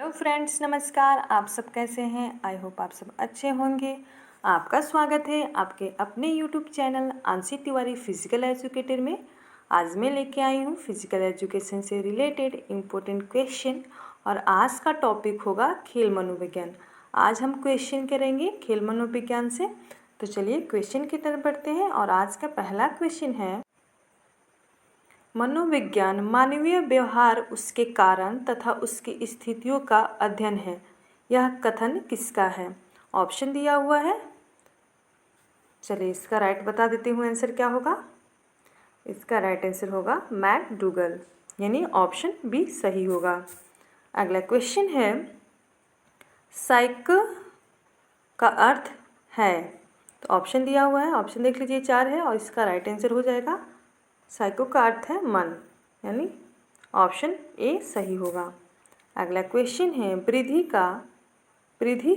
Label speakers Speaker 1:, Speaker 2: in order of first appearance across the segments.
Speaker 1: Hello friends, नमस्कार। आप सब कैसे हैं? आई होप आप सब अच्छे होंगे। आपका स्वागत है आपके अपने YouTube channel आंशी Tiwari physical educator में। आज मैं लेके आई हूँ फिजिकल एजुकेशन से रिलेटेड इम्पोर्टेंट क्वेश्चन और आज का टॉपिक होगा खेल मनोविज्ञान। आज हम क्वेश्चन करेंगे खेल मनोविज्ञान से। तो चलिए क्वेश्चन की तरफ बढ़ते हैं और आज का पहला क्वेश्चन है, मनोविज्ञान मानवीय व्यवहार, उसके कारण तथा उसकी स्थितियों का अध्ययन है। यह कथन किसका है? ऑप्शन दिया हुआ है। चलिए इसका राइट बता देती हूँ, आंसर क्या होगा। इसका राइट आंसर होगा मैकडूगल, यानी ऑप्शन बी सही होगा। अगला क्वेश्चन है, साइक का अर्थ है। तो ऑप्शन दिया हुआ है, ऑप्शन देख लीजिए, 4 है और इसका राइट आंसर हो जाएगा साइको का अर्थ है मन, यानी ऑप्शन ए सही होगा। अगला क्वेश्चन है, वृद्धि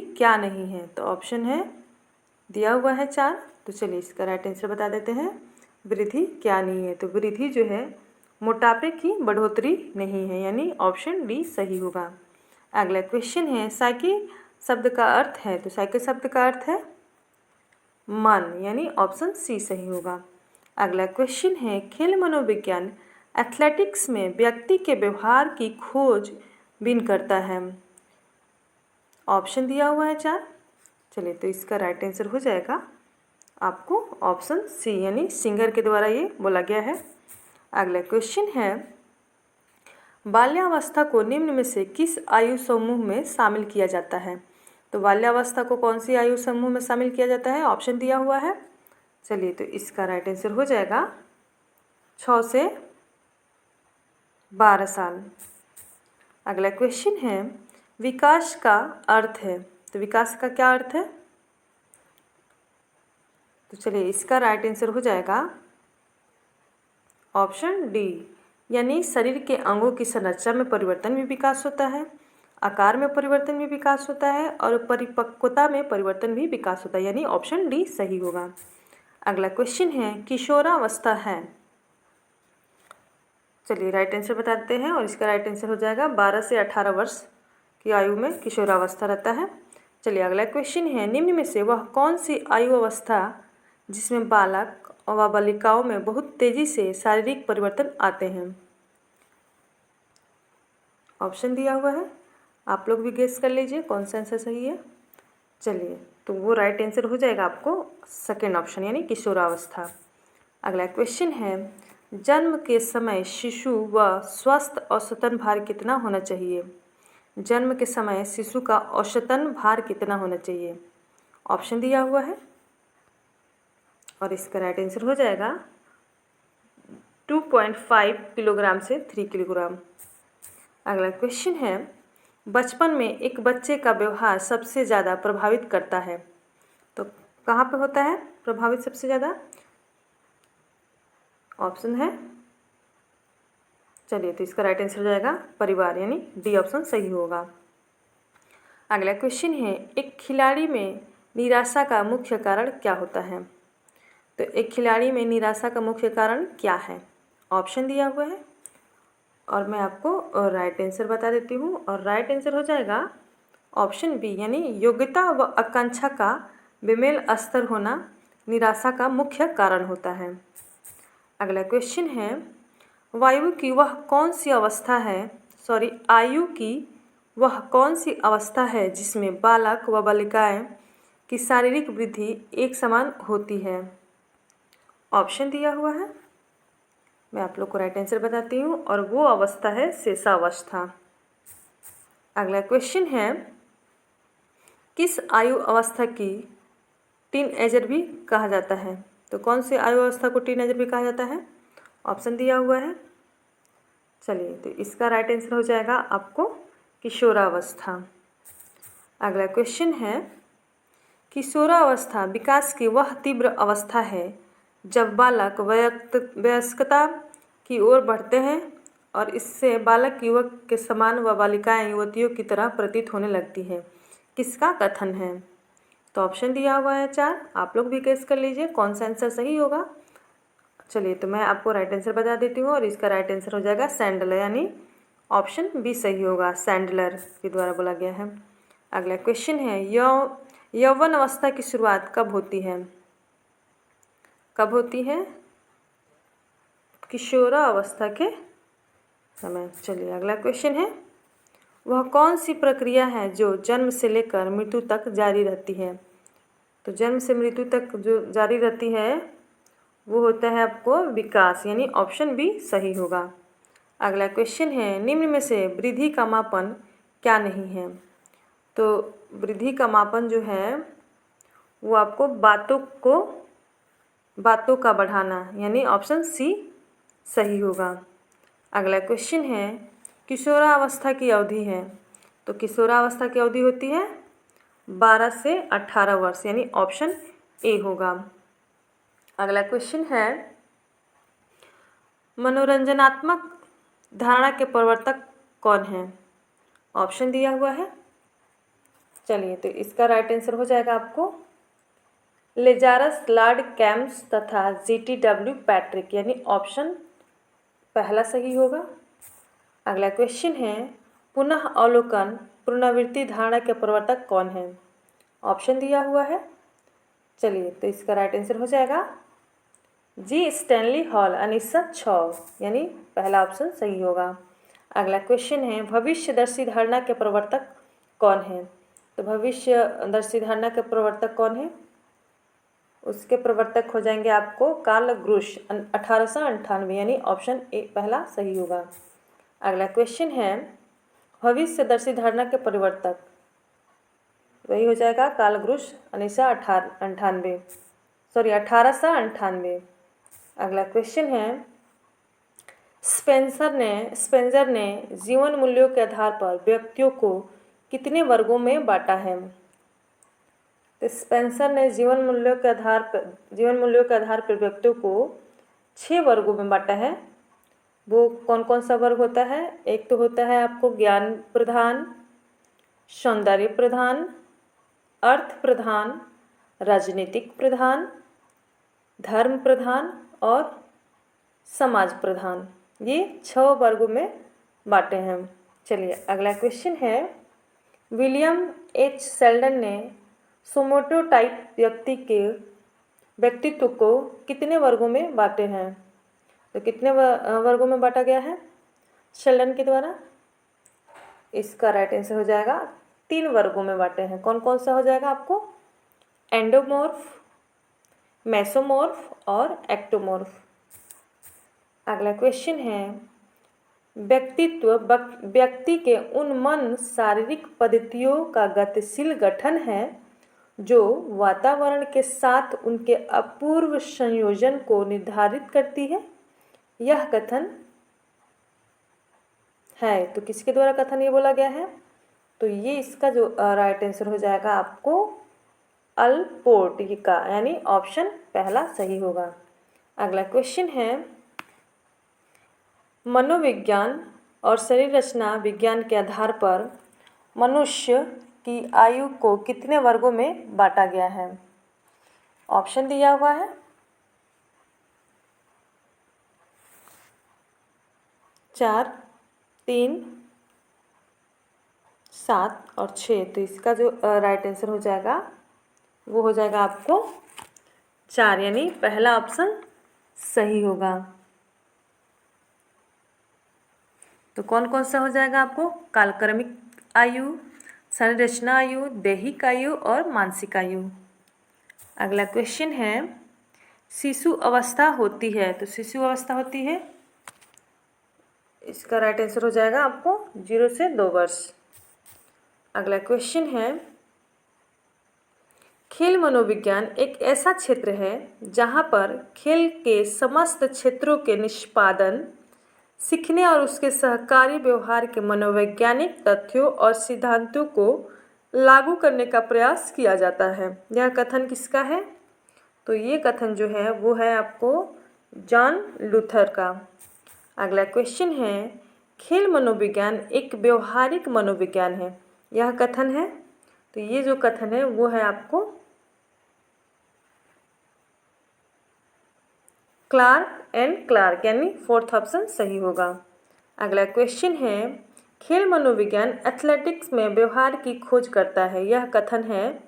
Speaker 1: क्या नहीं है। तो ऑप्शन है दिया हुआ है 4। तो चलिए इसका राइट आंसर बता देते हैं, वृद्धि क्या नहीं है। तो वृद्धि जो है मोटापे की बढ़ोतरी नहीं है, यानी ऑप्शन डी सही होगा। अगला क्वेश्चन है, साइकी शब्द का अर्थ है। तो साइकी शब्द का अर्थ है मन, यानी ऑप्शन सी सही होगा। अगला क्वेश्चन है, खेल मनोविज्ञान एथलेटिक्स में व्यक्ति के व्यवहार की खोज बिन करता है। ऑप्शन दिया हुआ है 4। चलिए तो इसका राइट आंसर हो जाएगा आपको ऑप्शन सी, यानी सिंगर के द्वारा ये बोला गया है। अगला क्वेश्चन है, बाल्यावस्था को निम्न में से किस आयु समूह में शामिल किया जाता है। तो बाल्यावस्था को कौन सी आयु समूह में शामिल किया जाता है? ऑप्शन दिया हुआ है। चलिए तो इसका राइट आंसर हो जाएगा 6 से 12 साल। अगला क्वेश्चन है, विकास का अर्थ है। तो विकास का क्या अर्थ है? तो चलिए इसका राइट आंसर हो जाएगा ऑप्शन डी, यानी शरीर के अंगों की संरचना में परिवर्तन में विकास होता है, आकार में परिवर्तन भी विकास होता है और परिपक्वता में परिवर्तन भी विकास होता है, यानी ऑप्शन डी सही होगा। अगला क्वेश्चन है, किशोरावस्था है। चलिए राइट आंसर बता देते हैं और इसका राइट आंसर हो जाएगा 12 से 18 वर्ष की आयु में किशोरावस्था रहता है। चलिए अगला क्वेश्चन है, निम्न में से वह कौन सी आयु अवस्था जिसमें बालक व बालिकाओं में बहुत तेजी से शारीरिक परिवर्तन आते हैं। ऑप्शन दिया हुआ है, आप लोग भी गेस कर लीजिए कौन सा आंसर सही है। चलिए तो वो राइट आंसर हो जाएगा आपको सेकेंड ऑप्शन, यानी किशोरावस्था। अगला क्वेश्चन है, जन्म के समय शिशु व स्वस्थ औसतन भार कितना होना चाहिए। जन्म के समय शिशु का औसतन भार कितना होना चाहिए। ऑप्शन दिया हुआ है और इसका राइट आंसर हो जाएगा 2.5 किलोग्राम से 3 किलोग्राम। अगला क्वेश्चन है, बचपन में एक बच्चे का व्यवहार सबसे ज़्यादा प्रभावित करता है। तो कहाँ पे होता है प्रभावित सबसे ज़्यादा? ऑप्शन है, चलिए तो इसका राइट आंसर हो जाएगा परिवार, यानी डी ऑप्शन सही होगा। अगला क्वेश्चन है, एक खिलाड़ी में निराशा का मुख्य कारण क्या होता है। तो एक खिलाड़ी में निराशा का मुख्य कारण क्या है? ऑप्शन दिया हुआ है और मैं आपको राइट आंसर बता देती हूँ और राइट आंसर हो जाएगा ऑप्शन बी, यानी योग्यता व आकांक्षा का बेमेल स्तर होना निराशा का मुख्य कारण होता है। अगला क्वेश्चन है, आयु की वह कौन सी अवस्था है जिसमें बालक व बालिकाएं की शारीरिक वृद्धि एक समान होती है। ऑप्शन दिया हुआ है, मैं आप लोग को राइट आंसर बताती हूँ और वो अवस्था है शेषावस्था। अगला क्वेश्चन है, किस आयु अवस्था की टीनएजर भी कहा जाता है। तो कौन सी आयु अवस्था को टीनएजर भी कहा जाता है? ऑप्शन दिया हुआ है। चलिए तो इसका राइट आंसर हो जाएगा आपको किशोरावस्था। अगला क्वेश्चन है, किशोरावस्था विकास की वह तीव्र अवस्था है जब बालक वयस्कता की ओर बढ़ते हैं और इससे बालक युवक के समान व बालिकाएं युवतियों की तरह प्रतीत होने लगती है। किसका कथन है? तो ऑप्शन दिया हुआ है 4, आप लोग भी गेस कर लीजिए कौन सा आंसर सही होगा। चलिए तो मैं आपको राइट आंसर बता देती हूँ और इसका राइट आंसर हो जाएगा सैंडल, यानी ऑप्शन बी सही होगा, सैंडलर के द्वारा बोला गया है। अगला क्वेश्चन है, यौवन अवस्था की शुरुआत कब होती है? कब होती है? किशोरावस्था के समय। चलिए अगला क्वेश्चन है, वह कौन सी प्रक्रिया है जो जन्म से लेकर मृत्यु तक जारी रहती है? तो जन्म से मृत्यु तक जो जारी रहती है वो होता है आपको विकास, यानी ऑप्शन बी सही होगा। अगला क्वेश्चन है, निम्न में से वृद्धि का मापन क्या नहीं है? तो वृद्धि का मापन जो है वो आपको बातों का बढ़ाना, यानी ऑप्शन सी सही होगा। अगला क्वेश्चन है, किशोरावस्था की अवधि है, तो किशोरावस्था की अवधि होती है 12 से 18 वर्ष, यानी ऑप्शन ए होगा। अगला क्वेश्चन है, मनोरंजनात्मक धारणा के प्रवर्तक कौन है? ऑप्शन दिया हुआ है। चलिए तो इसका राइट आंसर हो जाएगा आपको लेजारस, लॉर्ड कैम्स तथा GTW पैट्रिक, यानी ऑप्शन पहला सही होगा। अगला क्वेश्चन है, पुनः अवलोकन पुनरावृत्ति धारणा के प्रवर्तक कौन है? ऑप्शन दिया हुआ है। चलिए तो इसका राइट आंसर हो जाएगा जी स्टैनली हॉल 1906, यानी पहला ऑप्शन सही होगा। अगला क्वेश्चन है, भविष्यदर्शी धारणा के प्रवर्तक कौन है? तो भविष्यदर्शी धारणा के प्रवर्तक कौन है? उसके प्रवर्तक हो जाएंगे आपको कार्ल ग्रुश 1898, यानी ऑप्शन ए पहला सही होगा। अगला क्वेश्चन है, भविष्यदर्शी धारणा के प्रवर्तक वही हो जाएगा कार्ल ग्रुश 1898। अगला क्वेश्चन है, स्पेंसर ने जीवन मूल्यों के आधार पर व्यक्तियों को कितने वर्गों में बांटा है? तो स्पेंसर ने जीवन मूल्यों के आधार पर व्यक्तियों को 6 वर्गों में बांटा है। वो कौन कौन सा वर्ग होता है? एक तो होता है आपको ज्ञान प्रधान, सौंदर्य प्रधान, अर्थ प्रधान, राजनीतिक प्रधान, धर्म प्रधान और समाज प्रधान, ये 6 वर्गों में बांटे हैं। चलिए अगला क्वेश्चन है, विलियम एच सेल्डन ने सोमोटो टाइप व्यक्तित्व को कितने वर्गों में बांटे हैं? तो कितने वर्गों में बांटा गया है शेल्डन के द्वारा? इसका राइट आंसर हो जाएगा 3 वर्गों में बांटे हैं। कौन कौन सा हो जाएगा आपको? एंडोमॉर्फ, मेसोमॉर्फ और एक्टोमॉर्फ। अगला क्वेश्चन है, व्यक्ति के उन मन शारीरिक पद्धतियों का गतिशील गठन है जो वातावरण के साथ उनके अपूर्व संयोजन को निर्धारित करती है। यह कथन है, तो किसके द्वारा कथन ये बोला गया है? तो ये इसका जो राइट आंसर हो जाएगा आपको अल्पोर्ट का, यानी ऑप्शन पहला सही होगा। अगला क्वेश्चन है, मनोविज्ञान और शरीर रचना विज्ञान के आधार पर मनुष्य की आयु को कितने वर्गों में बांटा गया है? ऑप्शन दिया हुआ है। 4, 3, 7 और 6। तो इसका जो राइट आंसर हो जाएगा वो हो जाएगा आपको 4, यानी पहला ऑप्शन सही होगा। तो कौन कौन सा हो जाएगा आपको? कालक्रमिक आयु, संरचना आयु, दैहिक आयु और मानसिक आयु। अगला क्वेश्चन है, शिशु अवस्था होती है, तो शिशु अवस्था होती है, इसका राइट आंसर हो जाएगा आपको 0 से 2 वर्ष। अगला क्वेश्चन है, खेल मनोविज्ञान एक ऐसा क्षेत्र है जहाँ पर खेल के समस्त क्षेत्रों के निष्पादन, सीखने और उसके सहकारी व्यवहार के मनोवैज्ञानिक तथ्यों और सिद्धांतों को लागू करने का प्रयास किया जाता है। यह कथन किसका है? तो ये कथन जो है वो है आपको जॉन लूथर का। अगला क्वेश्चन है, खेल मनोविज्ञान एक व्यवहारिक मनोविज्ञान है, यह कथन है। तो ये जो कथन है वो है आपको क्लार्क एंड क्लार्क, यानी 4th ऑप्शन सही होगा। अगला क्वेश्चन है, खेल मनोविज्ञान एथलेटिक्स में व्यवहार की खोज करता है, यह कथन है।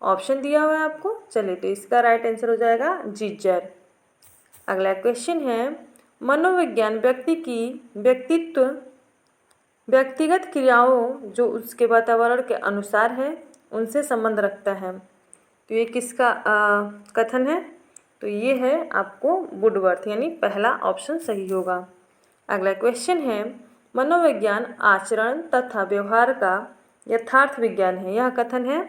Speaker 1: ऑप्शन दिया हुआ है आपको, चलिए तो इसका राइट आंसर हो जाएगा जीजर। अगला क्वेश्चन है, मनोविज्ञान व्यक्ति की व्यक्तिगत क्रियाओं जो उसके वातावरण के अनुसार है उनसे संबंध रखता है। तो ये किसका कथन है? तो ये है आपको वुडवर्थ, यानी पहला ऑप्शन सही होगा। अगला क्वेश्चन है, मनोविज्ञान आचरण तथा व्यवहार का यथार्थ विज्ञान है, यह कथन है।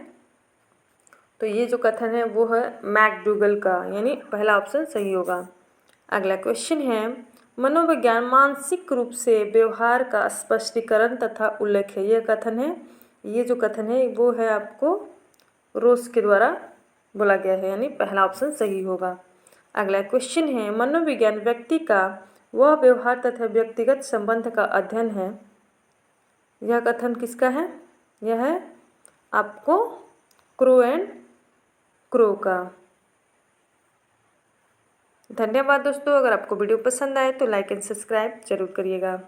Speaker 1: तो ये जो कथन है वो है मैकडूगल का, यानी पहला ऑप्शन सही होगा। अगला क्वेश्चन है, मनोविज्ञान मानसिक रूप से व्यवहार का स्पष्टीकरण तथा उल्लेख है, यह कथन है। ये जो कथन है वो है आपको रोस के द्वारा बोला गया है, यानी पहला ऑप्शन सही होगा। अगला क्वेश्चन है, मनोविज्ञान व्यक्ति का वह व्यवहार तथा व्यक्तिगत संबंध का अध्ययन है, यह कथन किसका है? यह है आपको क्रो एंड क्रो का। धन्यवाद दोस्तों, अगर आपको वीडियो पसंद आए तो लाइक एंड सब्सक्राइब जरूर करिएगा।